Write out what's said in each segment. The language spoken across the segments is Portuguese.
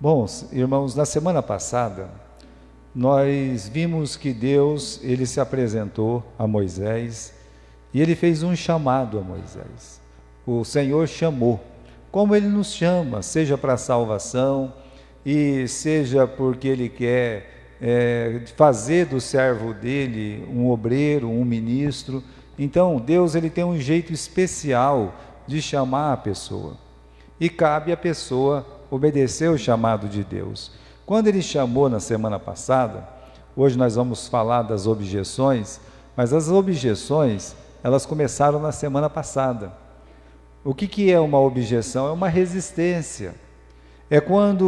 Bom, irmãos, na semana passada, nós vimos que Deus, ele se apresentou a Moisés e ele fez um chamado a Moisés. O Senhor chamou, como ele nos chama, seja para a salvação e seja porque ele quer fazer do servo dele um obreiro, um ministro. Então, Deus, ele tem um jeito especial de chamar a pessoa e cabe à pessoa obedecer o chamado de Deus. Quando ele chamou na semana passada, hoje nós vamos falar das objeções, mas as objeções, elas começaram na semana passada. O que é uma objeção? É uma resistência. É quando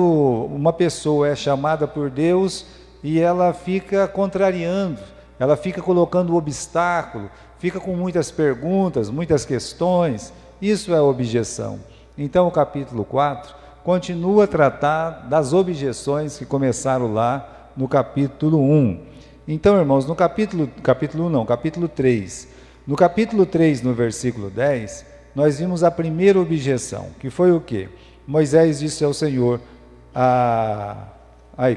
uma pessoa é chamada por Deus e ela fica contrariando, ela fica colocando obstáculo, fica com muitas perguntas, muitas questões. Isso é objeção. Então o capítulo 4 continua a tratar das objeções que começaram lá no capítulo 1. Então, irmãos, no capítulo 3. No capítulo 3, no versículo 10, nós vimos a primeira objeção, que foi o quê? Moisés disse ao Senhor,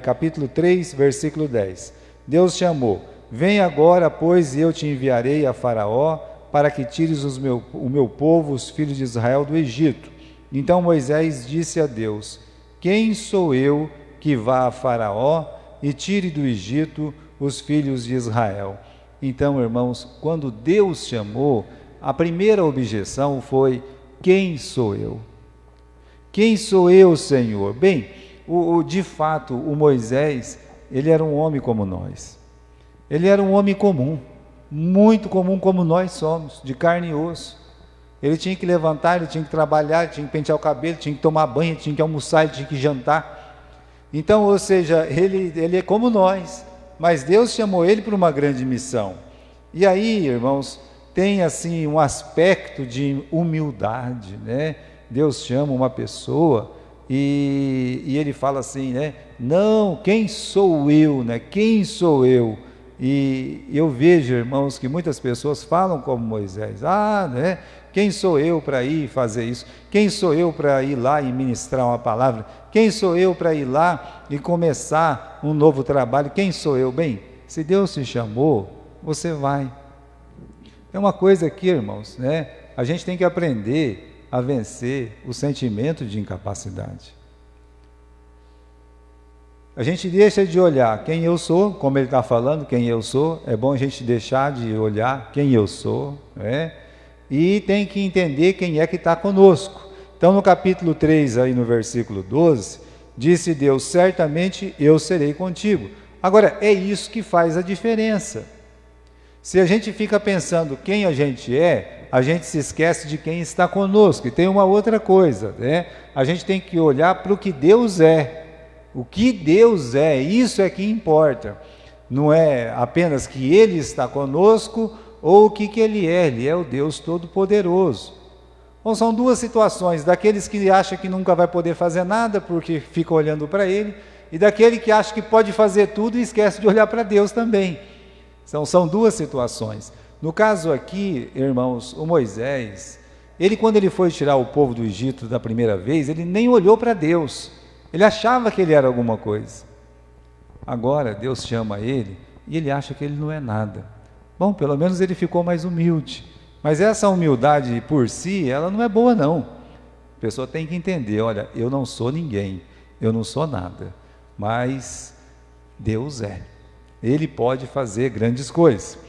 capítulo 3, versículo 10. Deus chamou, vem agora, pois eu te enviarei a Faraó, para que tires o meu povo, os filhos de Israel, do Egito. Então Moisés disse a Deus, quem sou eu que vá a Faraó e tire do Egito os filhos de Israel? Então, irmãos, quando Deus chamou, a primeira objeção foi, quem sou eu? Quem sou eu, Senhor? Bem, de fato, o Moisés, ele era um homem como nós. Ele era um homem comum, muito comum como nós somos, de carne e osso. Ele tinha que levantar, ele tinha que trabalhar, ele tinha que pentear o cabelo, tinha que tomar banho, ele tinha que almoçar, ele tinha que jantar. Então, ou seja, ele é como nós, mas Deus chamou ele para uma grande missão. E aí, irmãos, tem assim um aspecto de humildade, né? Deus chama uma pessoa e ele fala assim, né? Não, quem sou eu, né? Quem sou eu? E eu vejo, irmãos, que muitas pessoas falam como Moisés, né? Quem sou eu para ir fazer isso? Quem sou eu para ir lá e ministrar uma palavra? Quem sou eu para ir lá e começar um novo trabalho? Quem sou eu? Bem, se Deus te chamou, você vai. É uma coisa aqui, irmãos, né? A gente tem que aprender a vencer o sentimento de incapacidade. A gente deixa de olhar quem eu sou, como ele está falando, quem eu sou. É bom a gente deixar de olhar quem eu sou, né? E tem que entender quem é que está conosco. Então, no capítulo 3, aí no versículo 12, disse Deus, certamente eu serei contigo. Agora, é isso que faz a diferença. Se a gente fica pensando quem a gente se esquece de quem está conosco. E tem uma outra coisa, né? A gente tem que olhar para o que Deus é. O que Deus é, isso é que importa. Não é apenas que Ele está conosco ou o que Ele é o Deus Todo-Poderoso. Bom, são duas situações, daqueles que acham que nunca vai poder fazer nada porque fica olhando para Ele, e daquele que acha que pode fazer tudo e esquece de olhar para Deus também. São duas situações. No caso aqui, irmãos, o Moisés, quando ele foi tirar o povo do Egito da primeira vez, ele nem olhou para Deus, ele achava que ele era alguma coisa. Agora Deus chama ele e ele acha que ele não é nada. Bom, pelo menos ele ficou mais humilde, mas essa humildade por si, ela não é boa não. A pessoa tem que entender, olha, eu não sou ninguém, eu não sou nada, mas Deus é. Ele pode fazer grandes coisas.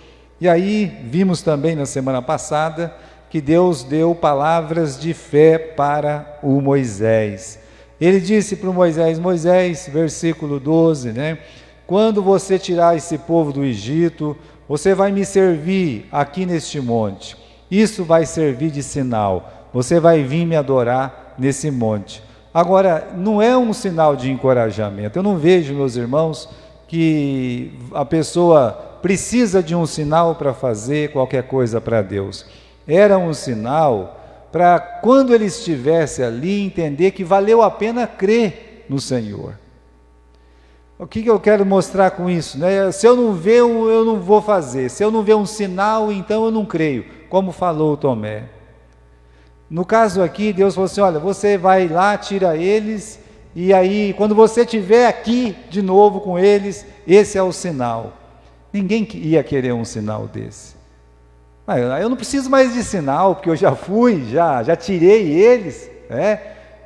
E aí, vimos também na semana passada que Deus deu palavras de fé para o Moisés. Ele disse para o Moisés, versículo 12, né? Quando você tirar esse povo do Egito, você vai me servir aqui neste monte. Isso vai servir de sinal. Você vai vir me adorar nesse monte. Agora, não é um sinal de encorajamento. Eu não vejo, meus irmãos, que a pessoa precisa de um sinal para fazer qualquer coisa para Deus. Era um sinal para quando ele estivesse ali entender que valeu a pena crer no Senhor. O que eu quero mostrar com isso, né? Se eu não ver, eu não vou fazer. Se eu não ver um sinal, então eu não creio, como falou Tomé. No caso aqui, Deus falou assim, olha, você vai lá, tira eles e aí, quando você estiver aqui de novo com eles, esse é o sinal. Ninguém ia querer um sinal desse. Eu não preciso mais de sinal, porque eu já fui, já tirei eles,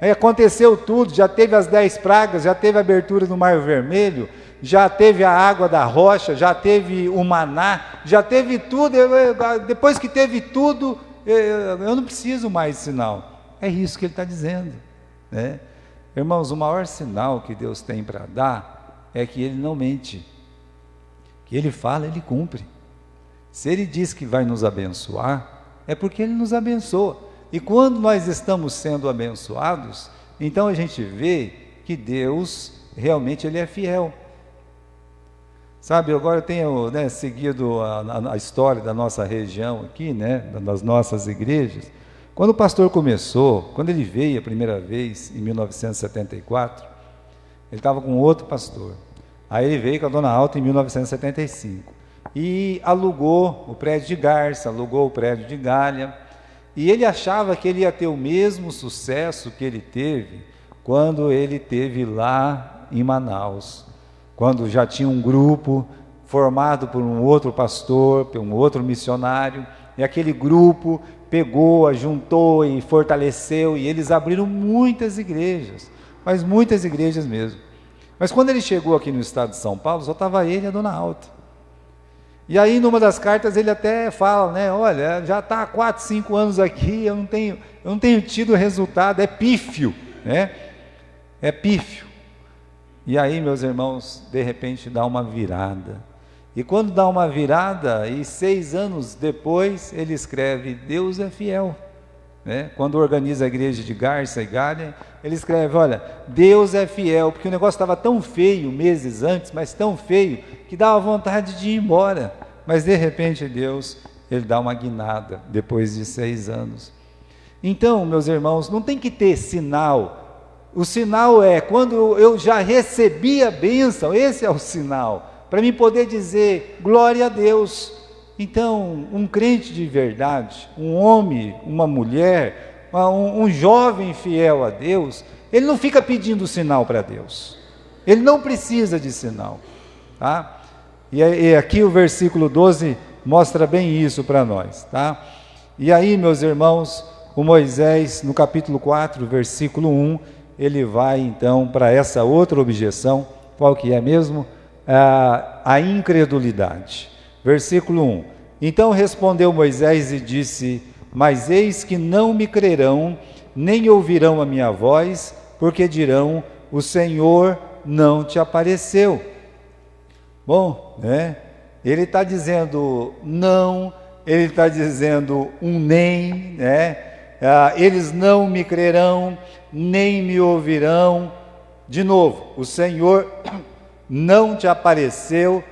Aí aconteceu tudo, já teve as 10 pragas, já teve a abertura do Mar Vermelho, já teve a água da rocha, já teve o maná, já teve tudo. Depois que teve tudo, eu não preciso mais de sinal. É isso que ele está dizendo, Irmãos, o maior sinal que Deus tem para dar é que Ele não mente, que Ele fala, Ele cumpre. Se Ele diz que vai nos abençoar, é porque Ele nos abençoa. E quando nós estamos sendo abençoados, então a gente vê que Deus realmente Ele é fiel. Sabe, agora eu tenho seguido a história da nossa região aqui, das nossas igrejas. Quando o pastor começou, quando ele veio a primeira vez, em 1974, ele estava com outro pastor. Aí ele veio com a Dona Alta em 1975. E alugou o prédio de Garça, alugou o prédio de Galha. E ele achava que ele ia ter o mesmo sucesso que ele teve quando ele teve lá em Manaus, quando já tinha um grupo formado por um outro pastor, por um outro missionário, e aquele grupo pegou, juntou e fortaleceu, e eles abriram muitas igrejas, mas muitas igrejas mesmo. Mas quando ele chegou aqui no estado de São Paulo, só estava ele e a Dona Alta. E aí, numa das cartas, ele até fala, olha, já está há 4, 5 anos aqui, eu não tenho tido resultado, é pífio, É pífio. E aí, meus irmãos, de repente dá uma virada. E quando dá uma virada, e 6 anos depois, ele escreve, Deus é fiel. Quando organiza a igreja de Garça e Galha, ele escreve, olha, Deus é fiel, porque o negócio estava tão feio meses antes, mas tão feio, que dava vontade de ir embora. Mas de repente Deus, Ele dá uma guinada, depois de 6 anos. Então, meus irmãos, não tem que ter sinal. O sinal é quando eu já recebi a bênção, esse é o sinal, para mim poder dizer, glória a Deus. Então, um crente de verdade, um homem, uma mulher, um jovem fiel a Deus, ele não fica pedindo sinal para Deus, ele não precisa de sinal, tá? E aqui o versículo 12 mostra bem isso para nós, tá? E aí, meus irmãos, o Moisés, no capítulo 4, versículo 1, ele vai então para essa outra objeção, qual que é mesmo? A incredulidade. Versículo 1, então respondeu Moisés e disse, mas eis que não me crerão, nem ouvirão a minha voz, porque dirão, o Senhor não te apareceu. Bom, ele está dizendo não, ele está dizendo um nem, eles não me crerão, nem me ouvirão. De novo, o Senhor não te apareceu.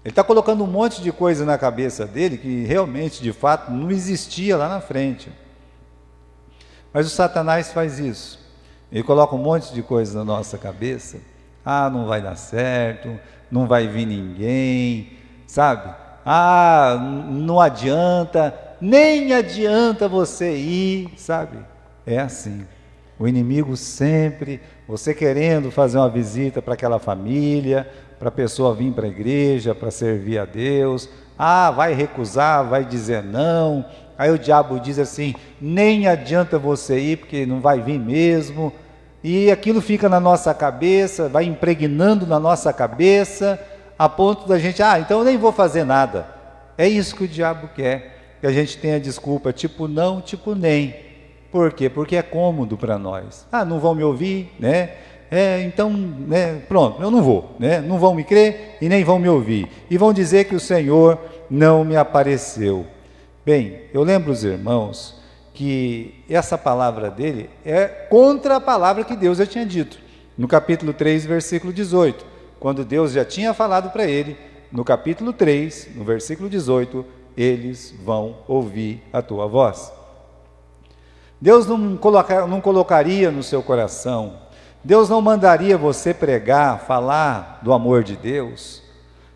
Ele está colocando um monte de coisa na cabeça dele que realmente, de fato, não existia lá na frente. Mas o Satanás faz isso. Ele coloca um monte de coisa na nossa cabeça. Não vai dar certo, não vai vir ninguém, sabe? Não adianta, nem adianta você ir, sabe? É assim. O inimigo sempre, você querendo fazer uma visita para aquela família, para a pessoa vir para a igreja, para servir a Deus, vai recusar, vai dizer não, aí o diabo diz assim, nem adianta você ir, porque não vai vir mesmo, e aquilo fica na nossa cabeça, vai impregnando na nossa cabeça, a ponto da gente, então eu nem vou fazer nada. É isso que o diabo quer, que a gente tenha desculpa, tipo não, tipo nem. Por quê? Porque é cômodo para nós. Não vão me ouvir, então, pronto, eu não vou, não vão me crer e nem vão me ouvir. E vão dizer que o Senhor não me apareceu. Bem, eu lembro os irmãos que essa palavra dele é contra a palavra que Deus já tinha dito. No capítulo 3, versículo 18, quando Deus já tinha falado para ele, no capítulo 3, no versículo 18, eles vão ouvir a tua voz. Deus não colocaria no seu coração, Deus não mandaria você pregar, falar do amor de Deus,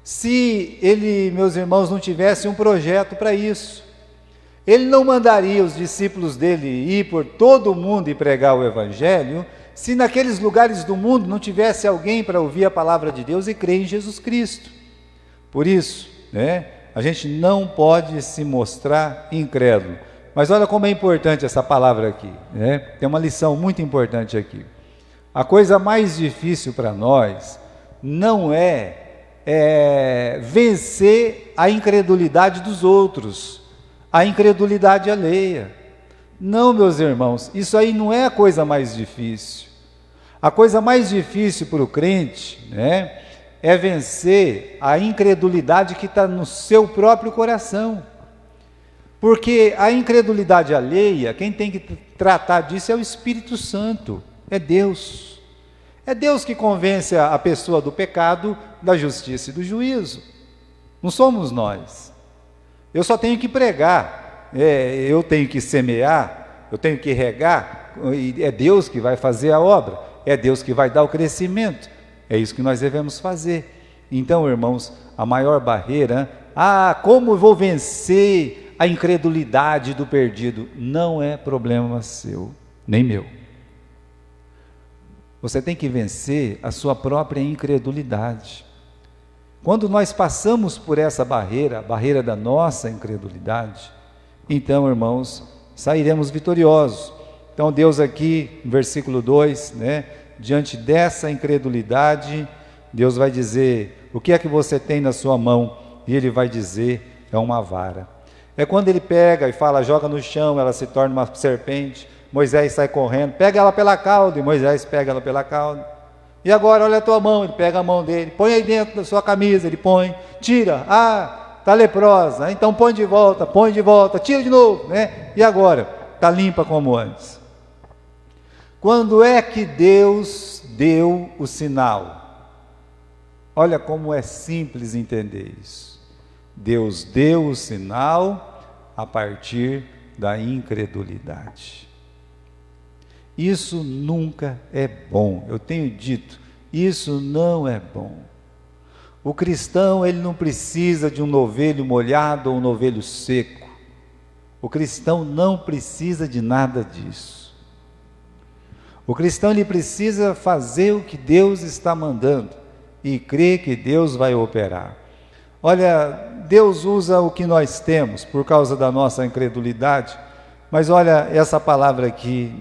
se Ele, meus irmãos, não tivesse um projeto para isso. Ele não mandaria os discípulos dele ir por todo o mundo e pregar o Evangelho, se naqueles lugares do mundo não tivesse alguém para ouvir a palavra de Deus e crer em Jesus Cristo. Por isso, a gente não pode se mostrar incrédulo. Mas olha como é importante essa palavra aqui, tem uma lição muito importante aqui. A coisa mais difícil para nós não é vencer a incredulidade dos outros, a incredulidade alheia. Não, meus irmãos, isso aí não é a coisa mais difícil. A coisa mais difícil para o crente, é vencer a incredulidade que está no seu próprio coração. Porque a incredulidade alheia, quem tem que tratar disso é o Espírito Santo, é Deus. É Deus que convence a pessoa do pecado, da justiça e do juízo. Não somos nós. Eu só tenho que pregar, eu tenho que semear, eu tenho que regar, e é Deus que vai fazer a obra, é Deus que vai dar o crescimento. É isso que nós devemos fazer. Então, irmãos, a maior barreira, como eu vou vencer a incredulidade do perdido? Não é problema seu, nem meu. Você tem que vencer a sua própria incredulidade. Quando nós passamos por essa barreira, a barreira da nossa incredulidade, então, irmãos, sairemos vitoriosos. Então, Deus aqui, no versículo 2, diante dessa incredulidade, Deus vai dizer: o que é que você tem na sua mão? E Ele vai dizer: é uma vara. É quando Ele pega e fala, joga no chão, ela se torna uma serpente. Moisés sai correndo, pega ela pela cauda, e Moisés pega ela pela cauda. E agora, olha a tua mão, ele pega a mão dele, põe aí dentro da sua camisa, ele põe, tira, está leprosa, então põe de volta, tira de novo, E agora, está limpa como antes. Quando é que Deus deu o sinal? Olha como é simples entender isso. Deus deu o sinal a partir da incredulidade. Isso nunca é bom. Eu tenho dito, isso não é bom. O cristão, ele não precisa de um novelho molhado ou um novelho seco. O cristão não precisa de nada disso. O cristão, ele precisa fazer o que Deus está mandando e crer que Deus vai operar. Olha, Deus usa o que nós temos por causa da nossa incredulidade, mas olha essa palavra aqui,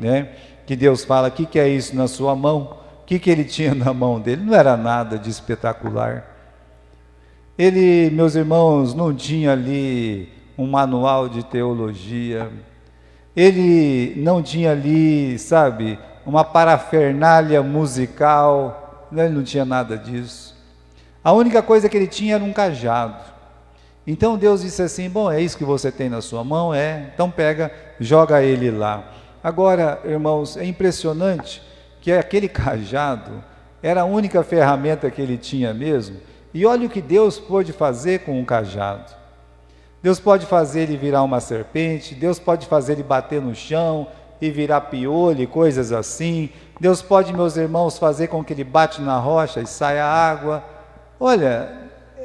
que Deus fala, o que é isso na sua mão? O que Ele tinha na mão dele? Não era nada de espetacular. Ele, meus irmãos, não tinha ali um manual de teologia, ele não tinha ali, uma parafernália musical, ele não tinha nada disso. A única coisa que ele tinha era um cajado. Então Deus disse assim: bom, é isso que você tem na sua mão? Então pega, joga ele lá. Agora, irmãos, é impressionante que aquele cajado era a única ferramenta que ele tinha mesmo, e olha o que Deus pôde fazer com um cajado. Deus pode fazer ele virar uma serpente, Deus pode fazer ele bater no chão e virar piolho e coisas assim. Deus pode, meus irmãos, fazer com que ele bate na rocha e saia água. Olha,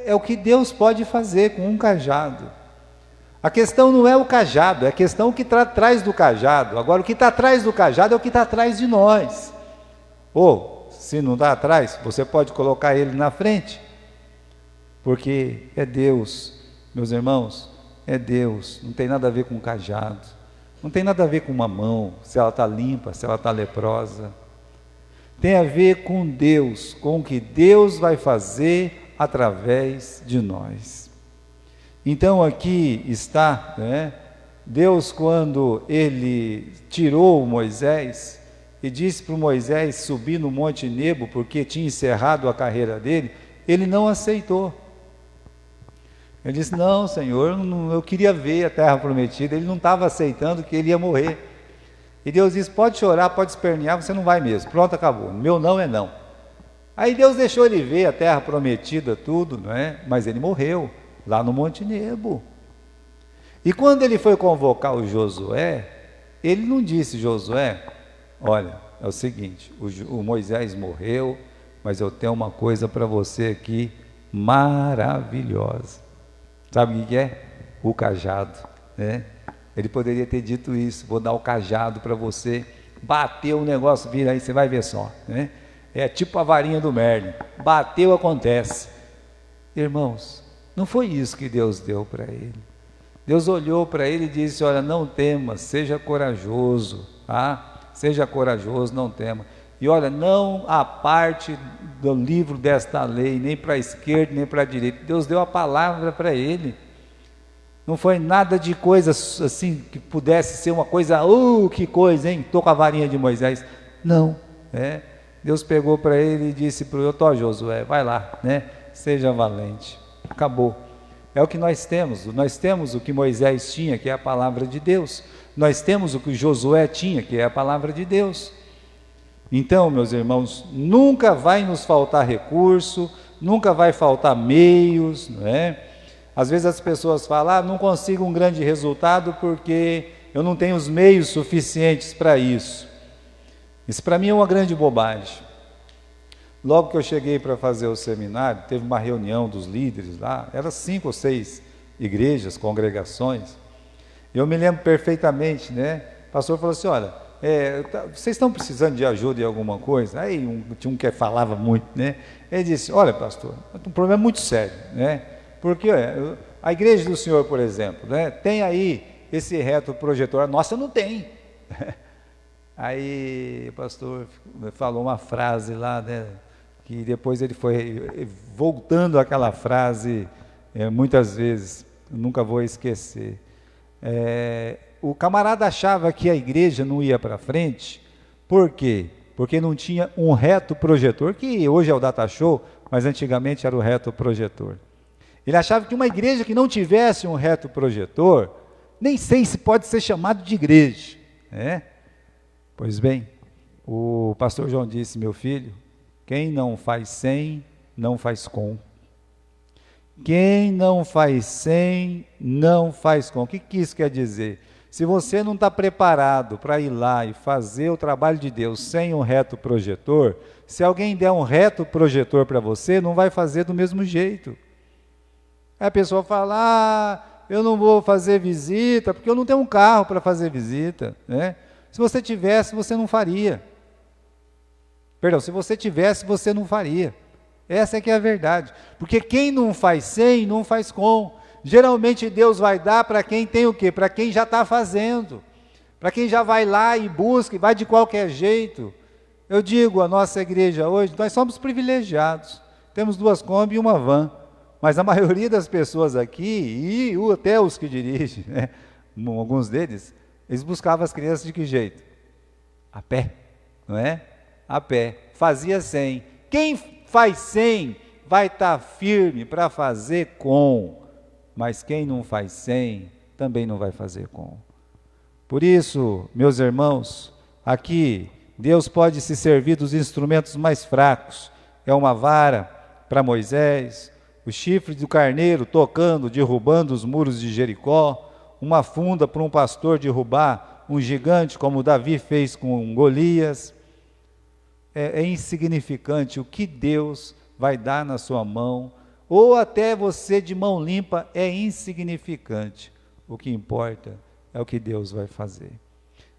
é o que Deus pode fazer com um cajado. A questão não é o cajado, é a questão que está atrás do cajado. Agora, o que está atrás do cajado é o que está atrás de nós. Ou, se não está atrás, você pode colocar ele na frente. Porque é Deus, meus irmãos, é Deus. Não tem nada a ver com o cajado. Não tem nada a ver com uma mão, se ela está limpa, se ela está leprosa. Tem a ver com Deus, com o que Deus vai fazer através de nós. Então aqui está, Deus, quando Ele tirou Moisés e disse para o Moisés subir no Monte Nebo, porque tinha encerrado a carreira dele, ele não aceitou. Ele disse: não, Senhor, eu queria ver a terra prometida. Ele não estava aceitando que ele ia morrer. E Deus disse: pode chorar, pode espernear, você não vai mesmo. Pronto, acabou. Meu não é não. Aí Deus deixou ele ver a terra prometida, tudo, mas ele morreu lá no Monte Nebo. E quando ele foi convocar o Josué, ele não disse: Josué, olha, é o seguinte, o Moisés morreu, mas eu tenho uma coisa para você aqui maravilhosa. Sabe o que é? O cajado, Ele poderia ter dito isso: vou dar o cajado para você, bateu o negócio, vira aí, você vai ver só, né? É tipo a varinha do Merlin, bateu, acontece. Irmãos, não foi isso que Deus deu para ele. Deus olhou para ele e disse: olha, não temas, seja corajoso, tá? Seja corajoso, não tema. E olha, não aparte do livro desta lei, nem para a esquerda, nem para a direita. Deus deu a palavra para ele. Não foi nada de coisa assim, que pudesse ser uma coisa, que coisa, hein? Estou com a varinha de Moisés. Não, Deus pegou para ele e disse para o Josué, vai lá, né? Seja valente. Acabou. É o que nós temos o que Moisés tinha, que é a palavra de Deus. Nós temos o que Josué tinha, que é a palavra de Deus. Então, meus irmãos, nunca vai nos faltar recurso, nunca vai faltar meios, não é? Às vezes as pessoas falam, não consigo um grande resultado porque eu não tenho os meios suficientes para isso. Isso para mim é uma grande bobagem. Logo que eu cheguei para fazer o seminário, teve uma reunião dos líderes lá, eram 5 ou 6 igrejas, congregações. Eu me lembro perfeitamente, né? O pastor falou assim, olha, vocês estão precisando de ajuda em alguma coisa? Aí tinha um que falava muito, né? Ele disse, olha pastor, um problema muito sério, né? Porque a igreja do senhor, por exemplo, né, tem aí esse retroprojetor, nossa não tem. Aí o pastor falou uma frase lá, né? Que depois ele foi voltando àquela frase muitas vezes, nunca vou esquecer. O camarada achava que a igreja não ia para frente, por quê? Porque não tinha um reto projetor, que hoje é o data show, mas antigamente era o reto projetor. Ele achava que uma igreja que não tivesse um reto projetor, nem sei se pode ser chamado de igreja, né? Pois bem, o pastor João disse, meu filho, quem não faz sem, não faz com. Quem não faz sem, não faz com. O que isso quer dizer? Se você não está preparado para ir lá e fazer o trabalho de Deus sem um reto projetor, se alguém der um reto projetor para você, não vai fazer do mesmo jeito. Aí a pessoa fala, eu não vou fazer visita, porque eu não tenho um carro para fazer visita, né? Se você tivesse, você não faria. Perdão, se você tivesse, você não faria. Essa é que é a verdade. Porque quem não faz sem, não faz com. Geralmente Deus vai dar para quem tem o quê? Para quem já está fazendo. Para quem já vai lá e busca, e vai de qualquer jeito. Eu digo, a nossa igreja hoje, nós somos privilegiados. Temos 2 Kombi e uma van. Mas a maioria das pessoas aqui, e até os que dirigem, né, alguns deles, eles buscavam as crianças de que jeito? A pé, não é? A pé, fazia sem. Quem faz sem vai estar firme para fazer com, mas quem não faz sem também não vai fazer com. Por isso, meus irmãos, aqui Deus pode se servir dos instrumentos mais fracos. É uma vara para Moisés, o chifre do carneiro tocando, derrubando os muros de Jericó, uma funda para um pastor derrubar um gigante como Davi fez com Golias. É insignificante o que Deus vai dar na sua mão, ou até você de mão limpa, é insignificante. O que importa é o que Deus vai fazer.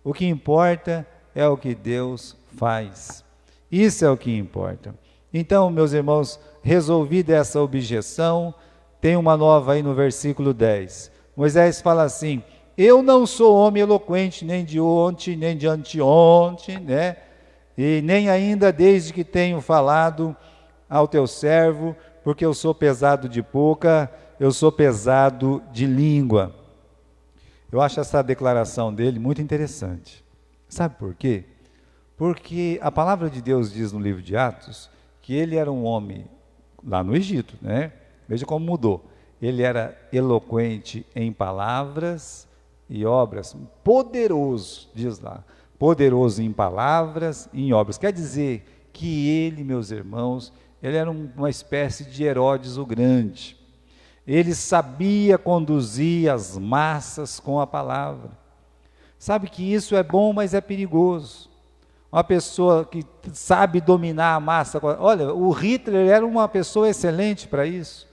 O que importa é o que Deus faz. Isso é o que importa. Então, meus irmãos, resolvida essa objeção, tem uma nova aí no versículo 10. Moisés fala assim, eu não sou homem eloquente, nem de ontem, nem de anteontem, né? E nem ainda desde que tenho falado ao teu servo, porque eu sou pesado de boca, eu sou pesado de língua. Eu acho essa declaração dele muito interessante. Sabe por quê? Porque a palavra de Deus diz no livro de Atos que ele era um homem lá no Egito, né? Veja como mudou. Ele era eloquente em palavras e obras, poderoso, diz lá, poderoso em palavras e em obras. Quer dizer que ele, meus irmãos, ele era uma espécie de Herodes o Grande. Ele sabia conduzir as massas com a palavra. Sabe que isso é bom, mas é perigoso. Uma pessoa que sabe dominar a massa. Olha, o Hitler era uma pessoa excelente para isso.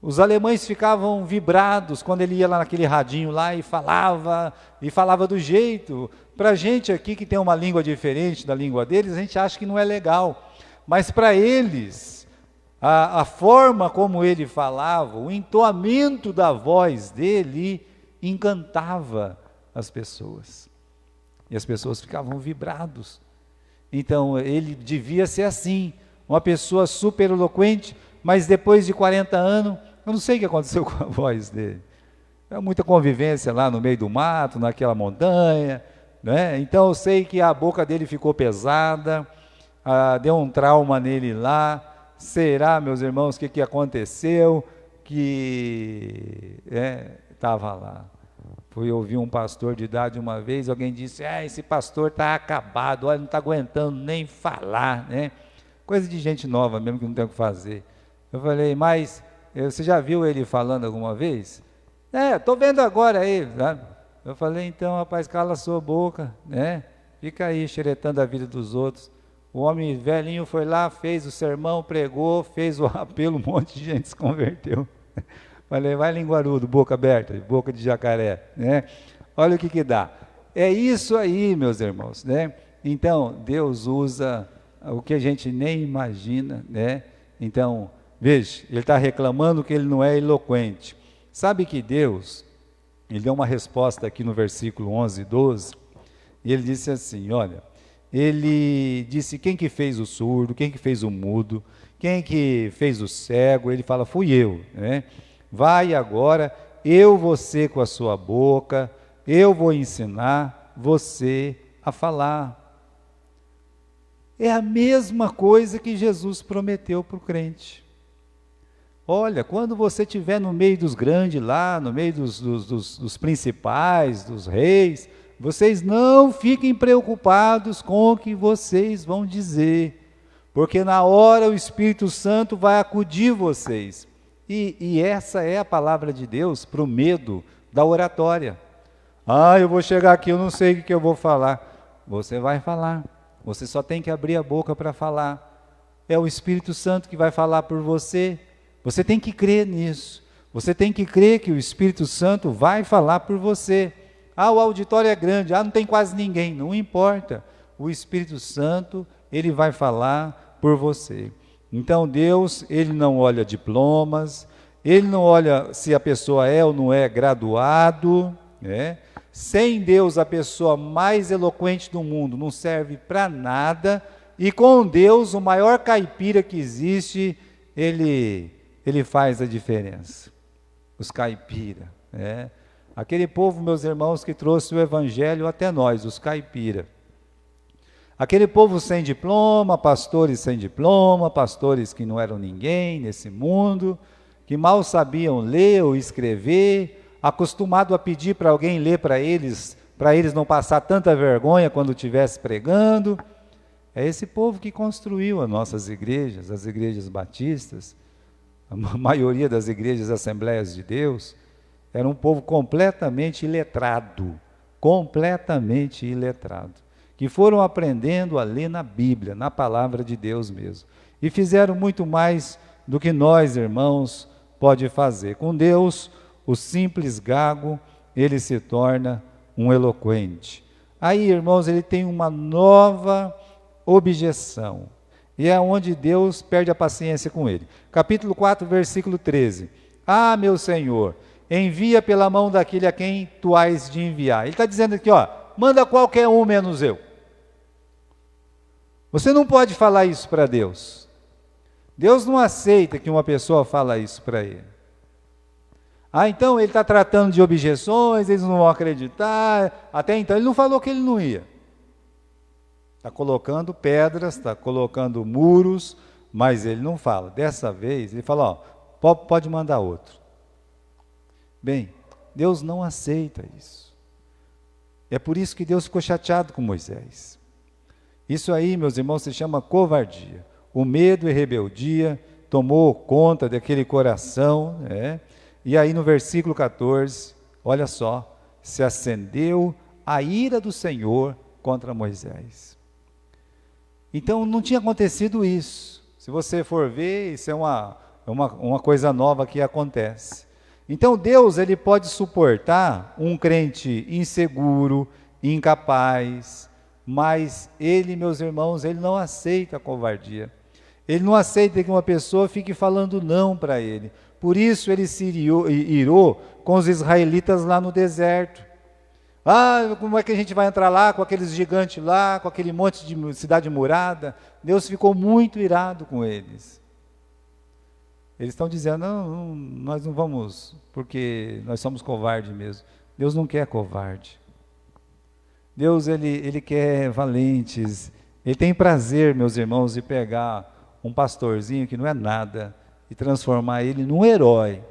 Os alemães ficavam vibrados quando ele ia lá naquele radinho lá e falava do jeito. Para a gente aqui que tem uma língua diferente da língua deles, a gente acha que não é legal. Mas para eles, a forma como ele falava, o entoamento da voz dele encantava as pessoas. E as pessoas ficavam vibrados. Então ele devia ser assim, uma pessoa super eloquente, mas depois de 40 anos, eu não sei o que aconteceu com a voz dele. É muita convivência lá no meio do mato, naquela montanha, né? Então eu sei que a boca dele ficou pesada, deu um trauma nele lá. Será, meus irmãos, o que aconteceu? Que estava lá. Fui ouvir um pastor de idade uma vez, alguém disse, esse pastor está acabado, olha, não está aguentando nem falar, né? Coisa de gente nova mesmo, que não tem o que fazer. Eu falei, mas você já viu ele falando alguma vez? Estou vendo agora aí. Sabe? Eu falei, então, rapaz, cala a sua boca, né? Fica aí xeretando a vida dos outros. O homem velhinho foi lá, fez o sermão, pregou, fez o apelo, um monte de gente se converteu. Falei, vai linguarudo, boca aberta, boca de jacaré, né? Olha o que dá. É isso aí, meus irmãos, né? Então, Deus usa o que a gente nem imagina, né? Então, veja, ele está reclamando que ele não é eloquente. Sabe que Deus, ele deu uma resposta aqui no versículo 11 e 12, e ele disse assim, olha, ele disse, quem que fez o surdo, quem que fez o mudo, quem que fez o cego? Ele fala, fui eu, né? Vai agora, eu vou ser com a sua boca, eu vou ensinar você a falar. É a mesma coisa que Jesus prometeu para o crente. Olha, quando você estiver no meio dos grandes lá, no meio dos principais, dos reis, vocês não fiquem preocupados com o que vocês vão dizer, porque na hora o Espírito Santo vai acudir vocês. E essa é a palavra de Deus para o medo da oratória. Eu vou chegar aqui, eu não sei o que eu vou falar. Você vai falar, você só tem que abrir a boca para falar. É o Espírito Santo que vai falar por você. Você tem que crer nisso. Você tem que crer que o Espírito Santo vai falar por você. O auditório é grande, não tem quase ninguém. Não importa. O Espírito Santo, ele vai falar por você. Então Deus, ele não olha diplomas, ele não olha se a pessoa é ou não é graduado, né? Sem Deus, a pessoa mais eloquente do mundo não serve para nada, e com Deus, o maior caipira que existe, ele faz a diferença. Os caipira, né? Aquele povo, meus irmãos, que trouxe o evangelho até nós, os caipira. Aquele povo sem diploma, pastores que não eram ninguém nesse mundo, que mal sabiam ler ou escrever, acostumado a pedir para alguém ler para eles não passar tanta vergonha quando estivesse pregando. É esse povo que construiu as nossas igrejas, as igrejas batistas, a maioria das igrejas Assembleias de Deus, era um povo completamente iletrado, que foram aprendendo a ler na Bíblia, na palavra de Deus mesmo, e fizeram muito mais do que nós, irmãos, pode fazer. Com Deus, o simples gago, ele se torna um eloquente. Aí, irmãos, ele tem uma nova objeção, e é onde Deus perde a paciência com ele. Capítulo 4, versículo 13. Meu Senhor, envia pela mão daquele a quem tu hás de enviar. Ele está dizendo aqui, manda qualquer um menos eu. Você não pode falar isso para Deus. Deus não aceita que uma pessoa fale isso para ele. Então ele está tratando de objeções, eles não vão acreditar. Até então ele não falou que ele não ia. Está colocando pedras, está colocando muros, mas ele não fala. Dessa vez ele fala, pode mandar outro. Bem, Deus não aceita isso. É por isso que Deus ficou chateado com Moisés. Isso aí, meus irmãos, se chama covardia. O medo e rebeldia tomou conta daquele coração, né? E aí no versículo 14, olha só, se acendeu a ira do Senhor contra Moisés. Então não tinha acontecido isso. Se você for ver, isso é uma coisa nova que acontece. Então Deus, ele pode suportar um crente inseguro, incapaz, mas ele, meus irmãos, ele não aceita a covardia. Ele não aceita que uma pessoa fique falando não para ele. Por isso ele se irou com os israelitas lá no deserto. Ah, como é que a gente vai entrar lá com aqueles gigantes lá, com aquele monte de cidade murada? Deus ficou muito irado com eles. Eles estão dizendo, não, nós não vamos, porque nós somos covardes mesmo. Deus não quer covarde. Deus, ele quer valentes. Ele tem prazer, meus irmãos, de pegar um pastorzinho que não é nada e transformar ele num herói.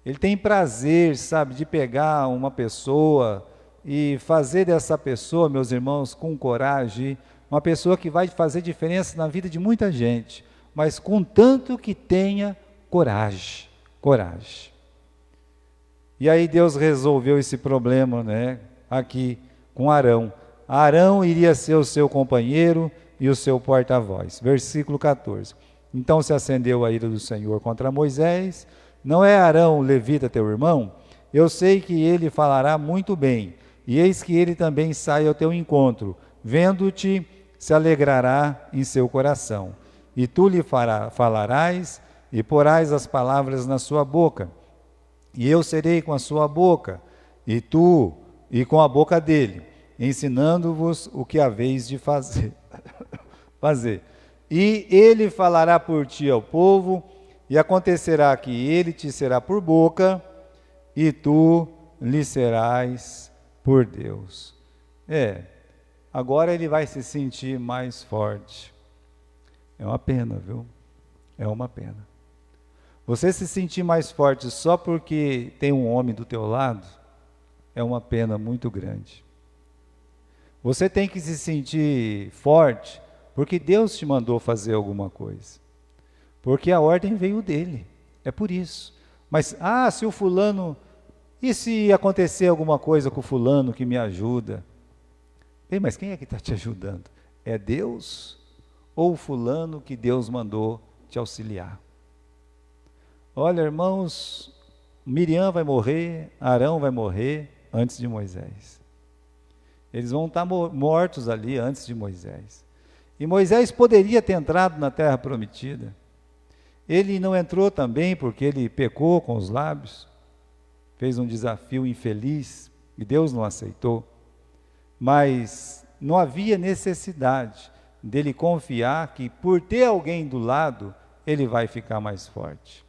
Ele tem prazer, sabe, de pegar uma pessoa e fazer dessa pessoa, meus irmãos, com coragem, uma pessoa que vai fazer diferença na vida de muita gente, mas contanto que tenha coragem, coragem. E aí Deus resolveu esse problema, né, aqui com Arão. Arão iria ser o seu companheiro e o seu porta-voz. Versículo 14. Então se acendeu a ira do Senhor contra Moisés. Não é Arão, levita, teu irmão? Eu sei que ele falará muito bem, e eis que ele também sai ao teu encontro. Vendo-te, se alegrará em seu coração. E tu lhe falarás, e porás as palavras na sua boca. E eu serei com a sua boca, e tu, e com a boca dele, ensinando-vos o que haveis de fazer. E ele falará por ti ao povo, e acontecerá que ele te será por boca, e tu lhe serás por Deus. Agora ele vai se sentir mais forte. É uma pena, viu? É uma pena. Você se sentir mais forte só porque tem um homem do teu lado, é uma pena muito grande. Você tem que se sentir forte porque Deus te mandou fazer alguma coisa. Porque a ordem veio dele, é por isso. Mas, se o fulano, e se acontecer alguma coisa com o fulano que me ajuda? Mas quem é que está te ajudando? É Deus ou o fulano que Deus mandou te auxiliar? Olha, irmãos, Miriam vai morrer, Arão vai morrer antes de Moisés. Eles vão estar mortos ali antes de Moisés. E Moisés poderia ter entrado na terra prometida. Ele não entrou também porque ele pecou com os lábios, fez um desafio infeliz e Deus não aceitou. Mas não havia necessidade dele confiar que por ter alguém do lado, ele vai ficar mais forte.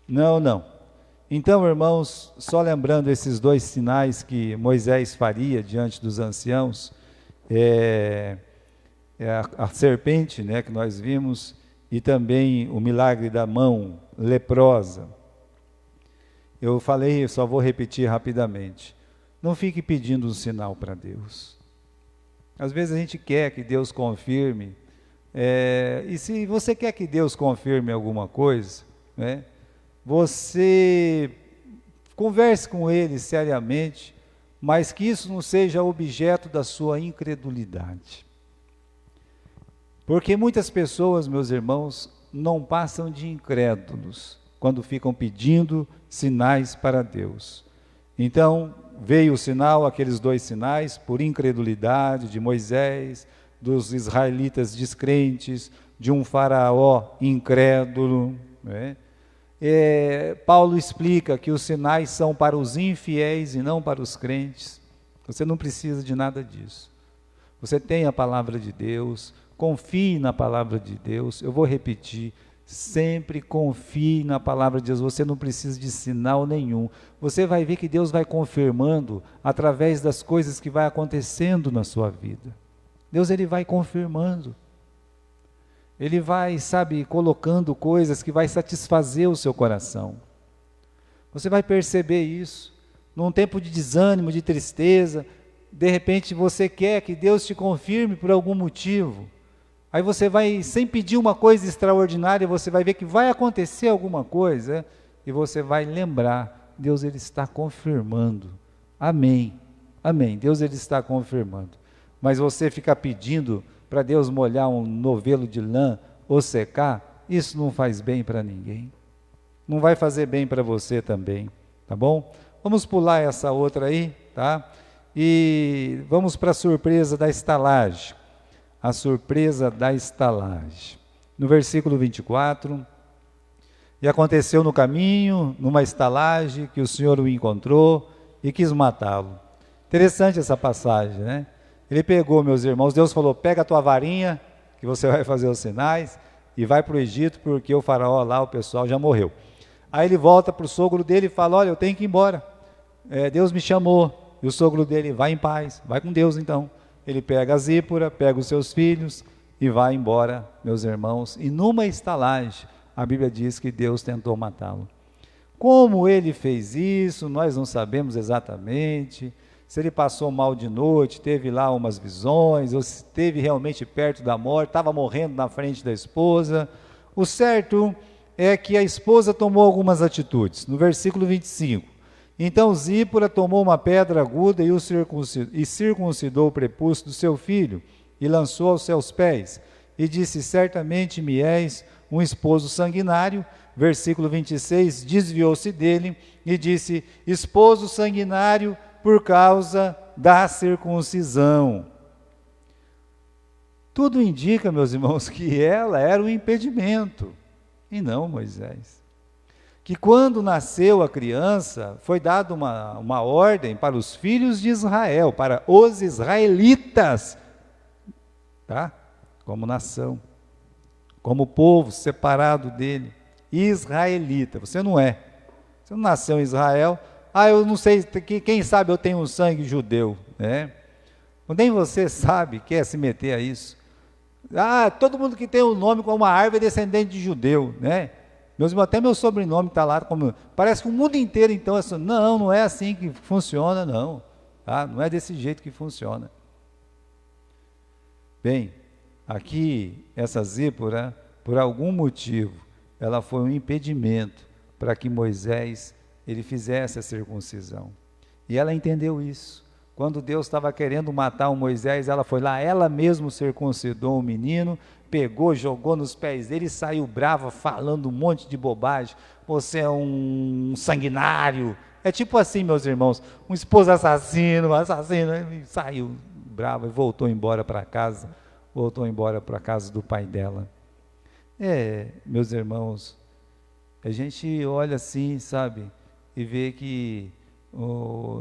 Não. Então, irmãos, só lembrando esses dois sinais que Moisés faria diante dos anciãos, a serpente, né, que nós vimos, e também o milagre da mão leprosa. Eu falei, só vou repetir rapidamente. Não fique pedindo um sinal para Deus. Às vezes a gente quer que Deus confirme, e se você quer que Deus confirme alguma coisa, né, você converse com Ele seriamente, mas que isso não seja objeto da sua incredulidade. Porque muitas pessoas, meus irmãos, não passam de incrédulos quando ficam pedindo sinais para Deus. Então, veio o sinal, aqueles dois sinais, por incredulidade de Moisés, dos israelitas descrentes, de um faraó incrédulo. Né? Paulo explica que os sinais são para os infiéis e não para os crentes. Você não precisa de nada disso. Você tem a palavra de Deus, confie na palavra de Deus. Eu vou repetir, sempre confie na palavra de Deus. Você não precisa de sinal nenhum. Você vai ver que Deus vai confirmando através das coisas que vai acontecendo na sua vida. Deus, ele vai confirmando. Ele vai, colocando coisas que vai satisfazer o seu coração. Você vai perceber isso. Num tempo de desânimo, de tristeza, de repente você quer que Deus te confirme por algum motivo. Aí você vai, sem pedir uma coisa extraordinária, você vai ver que vai acontecer alguma coisa, e você vai lembrar, Deus, ele está confirmando. Amém. Amém. Deus, ele está confirmando. Mas você ficar pedindo para Deus molhar um novelo de lã ou secar, isso não faz bem para ninguém. Não vai fazer bem para você também, tá bom? Vamos pular essa outra aí, tá? E vamos para a surpresa da estalagem. A surpresa da estalagem. No versículo 24, e aconteceu no caminho, numa estalagem, que o Senhor o encontrou e quis matá-lo. Interessante essa passagem, né? Ele pegou, meus irmãos, Deus falou, pega a tua varinha, que você vai fazer os sinais, e vai para o Egito, porque o faraó lá, o pessoal já morreu. Aí ele volta para o sogro dele e fala, olha, eu tenho que ir embora. Deus me chamou. E o sogro dele, vai em paz, vai com Deus então. Ele pega a Zípora, pega os seus filhos e vai embora, meus irmãos. E numa estalagem, a Bíblia diz que Deus tentou matá-lo. Como ele fez isso, nós não sabemos exatamente. Se ele passou mal de noite, teve lá umas visões, ou se esteve realmente perto da morte, estava morrendo na frente da esposa. O certo é que a esposa tomou algumas atitudes. No versículo 25, então Zípora tomou uma pedra aguda e circuncidou o prepúcio do seu filho, e lançou aos seus pés, e disse, certamente me és um esposo sanguinário. Versículo 26, desviou-se dele e disse, esposo sanguinário por causa da circuncisão. Tudo indica, meus irmãos, que ela era um impedimento, e não Moisés. Que quando nasceu a criança, foi dada uma ordem para os filhos de Israel, para os israelitas, tá? Como nação, como povo separado dele, israelita. Você não é. Você não nasceu em Israel. Eu não sei, quem sabe eu tenho um sangue judeu, né? Nem você sabe, quer se meter a isso. Todo mundo que tem um nome como uma árvore é descendente de judeu, né? Até meu sobrenome está lá, parece que o mundo inteiro, então, não é assim que funciona, não. Tá? Não é desse jeito que funciona. Bem, aqui, essa Zípora, por algum motivo, ela foi um impedimento para que Moisés, ele fizesse a circuncisão. E ela entendeu isso. Quando Deus estava querendo matar o Moisés, ela foi lá, ela mesma circuncidou o menino, pegou, jogou nos pés dele e saiu brava, falando um monte de bobagem. Você é um sanguinário. É tipo assim, meus irmãos, um esposo assassino, e saiu brava e voltou embora para casa do pai dela. Meus irmãos, a gente olha assim, sabe, e vê que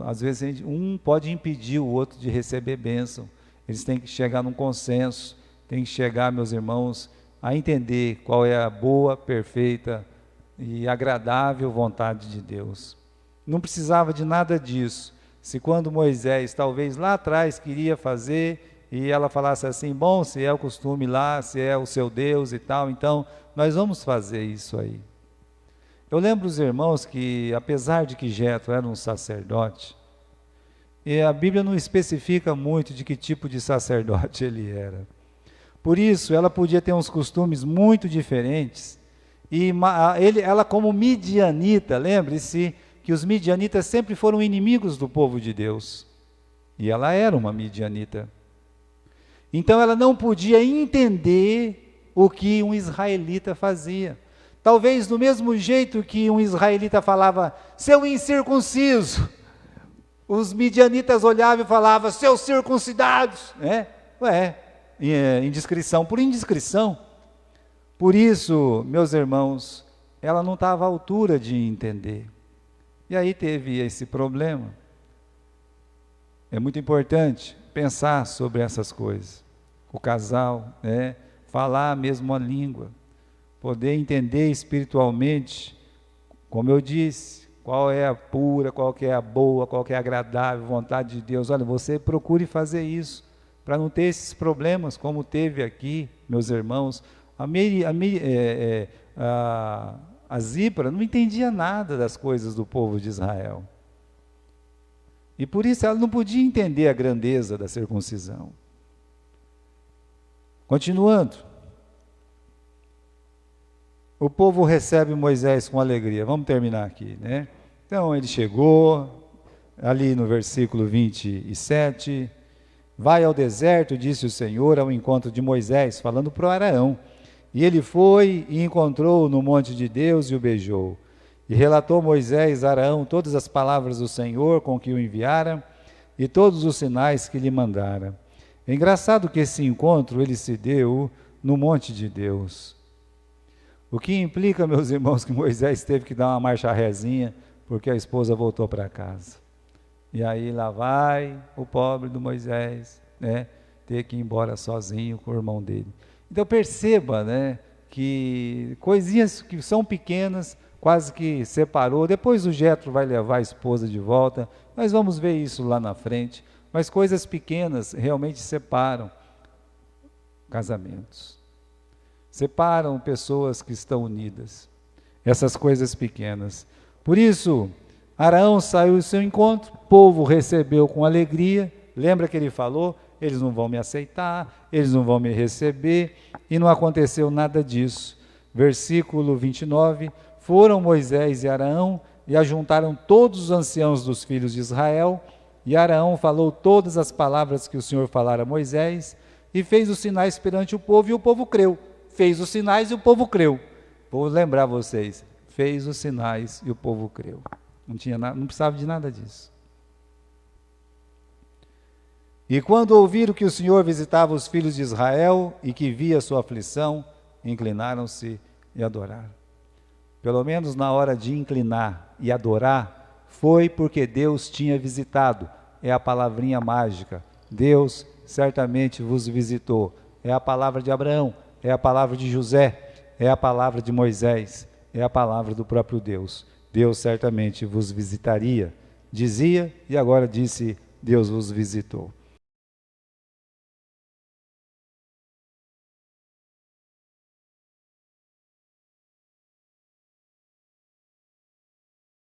às vezes um pode impedir o outro de receber bênção. Eles têm que chegar num consenso, têm que chegar, meus irmãos, a entender qual é a boa, perfeita e agradável vontade de Deus. Não precisava de nada disso. Se quando Moisés, talvez lá atrás, queria fazer, e ela falasse assim, bom, se é o costume lá, se é o seu Deus e tal, então nós vamos fazer isso aí. Eu lembro os irmãos que, apesar de que Jetro era um sacerdote, e a Bíblia não especifica muito de que tipo de sacerdote ele era. Por isso, ela podia ter uns costumes muito diferentes, e ela como midianita, lembre-se que os midianitas sempre foram inimigos do povo de Deus, e ela era uma midianita. Então ela não podia entender o que um israelita fazia. Talvez do mesmo jeito que um israelita falava, seu incircunciso, os midianitas olhavam e falavam, seus circuncidados, né? Indiscrição por indiscrição. Por isso, meus irmãos, ela não estava à altura de entender. E aí teve esse problema. É muito importante pensar sobre essas coisas. O casal, falar a mesma língua, poder entender espiritualmente, como eu disse, qual é a pura, qual que é a boa, qual que é a agradável vontade de Deus. Olha, você procure fazer isso, para não ter esses problemas, como teve aqui, meus irmãos. A Zípora não entendia nada das coisas do povo de Israel. E por isso ela não podia entender a grandeza da circuncisão. Continuando. O povo recebe Moisés com alegria. Vamos terminar aqui, né? Então ele chegou, ali no versículo 27, vai ao deserto, disse o Senhor, ao encontro de Moisés, falando para o Arão, E ele foi e encontrou-o no monte de Deus e o beijou. E relatou Moisés a Arão todas as palavras do Senhor com que o enviara e todos os sinais que lhe mandara. É engraçado que esse encontro ele se deu no monte de Deus. O que implica, meus irmãos, que Moisés teve que dar uma marcha rézinha porque a esposa voltou para casa. E aí lá vai o pobre do Moisés, né, ter que ir embora sozinho com o irmão dele. Então perceba, né, que coisinhas que são pequenas, quase que separou. Depois o Jetro vai levar a esposa de volta, nós vamos ver isso lá na frente. Mas coisas pequenas realmente separam casamentos. Separam pessoas que estão unidas. Essas coisas pequenas. Por isso, Arão saiu ao seu encontro, o povo recebeu com alegria. Lembra que ele falou? Eles não vão me aceitar, eles não vão me receber, e não aconteceu nada disso. Versículo 29, foram Moisés e Arão, e ajuntaram todos os anciãos dos filhos de Israel, e Arão falou todas as palavras que o Senhor falara a Moisés, e fez os sinais perante o povo, e o povo creu. Fez os sinais e o povo creu. Vou lembrar vocês, fez os sinais e o povo creu. Não precisava de nada disso. E quando ouviram que o Senhor visitava os filhos de Israel e que via sua aflição, inclinaram-se e adoraram. Pelo menos na hora de inclinar e adorar, foi porque Deus tinha visitado. É a palavrinha mágica. Deus certamente vos visitou. É a palavra de Abraão, é a palavra de José, é a palavra de Moisés, é a palavra do próprio Deus. Deus certamente vos visitaria. Dizia e agora disse, Deus vos visitou.